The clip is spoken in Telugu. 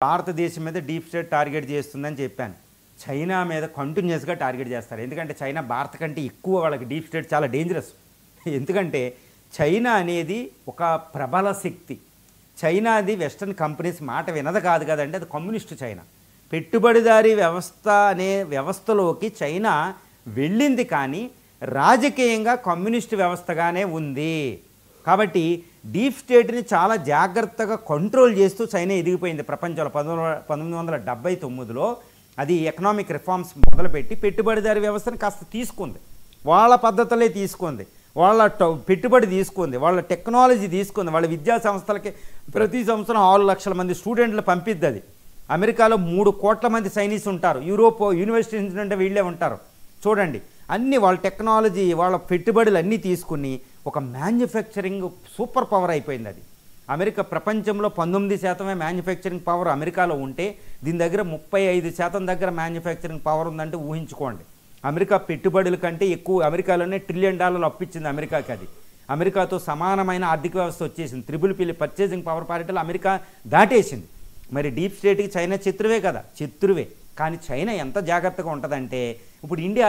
భారతదేశం మీద డీప్ స్టేట్ టార్గెట్ చేస్తుందని చెప్పాను. చైనా మీద కంటిన్యూస్‌గా టార్గెట్ చేస్తారు. ఎందుకంటే చైనా భారత్ కంటే ఎక్కువ వాళ్ళకి డీప్ స్టేట్ చాలా డేంజరస్. ఎందుకంటే చైనా అనేది ఒక ప్రబల శక్తి. చైనాది వెస్టర్న్ కంపెనీస్ మాట వినదు కాదు కదండి, అది కమ్యూనిస్ట్ చైనా. పెట్టుబడిదారీ వ్యవస్థ అనే వ్యవస్థలోకి చైనా వెళ్ళింది, కానీ రాజకీయంగా కమ్యూనిస్ట్ వ్యవస్థగానే ఉంది. కాబట్టి డీప్ స్టేట్ని చాలా జాగ్రత్తగా కంట్రోల్ చేస్తూ చైనా ఎదిగిపోయింది ప్రపంచంలో. 1979లో అది ఎకనామిక్ రిఫార్మ్స్ మొదలుపెట్టి పెట్టుబడిదారీ వ్యవస్థను కాస్త తీసుకుంది, వాళ్ళ పద్ధతులే తీసుకుంది, వాళ్ళ పెట్టుబడి తీసుకుంది, వాళ్ళ టెక్నాలజీ తీసుకుంది, వాళ్ళ విద్యా సంస్థలకి ప్రతి సంవత్సరం 6 లక్షల మంది స్టూడెంట్లు పంపిద్ది. అది అమెరికాలో 3 కోట్ల మంది సైనీస్ ఉంటారు, యూరోప్ యూనివర్సిటీస్ నుండి వీళ్ళే ఉంటారు. చూడండి, అన్నీ వాళ్ళ టెక్నాలజీ వాళ్ళ పెట్టుబడులు అన్నీ తీసుకుని ఒక మ్యానుఫ్యాక్చరింగ్ సూపర్ పవర్ అయిపోయింది. అది అమెరికా ప్రపంచంలో 19% మ్యానుఫ్యాక్చరింగ్ పవర్ అమెరికాలో ఉంటే దీని దగ్గర 35% దగ్గర మ్యానుఫ్యాక్చరింగ్ పవర్ ఉందంటే ఊహించుకోండి. అమెరికా పెట్టుబడుల కంటే ఎక్కువ అమెరికాలోనే $1 ట్రిలియన్ అప్పిచ్చింది అమెరికాకి. అది అమెరికాతో సమానమైన ఆర్థిక వ్యవస్థ వచ్చేసింది. త్రిబుల్ పర్చేసింగ్ పవర్ పారిటీలో అమెరికా దాటేసింది. మరి డీప్ స్టేట్కి చైనా శత్రువే కదా, శత్రువే. కానీ చైనా ఎంత జాగ్రత్తగా ఉంటుందంటే, ఇప్పుడు ఇండియా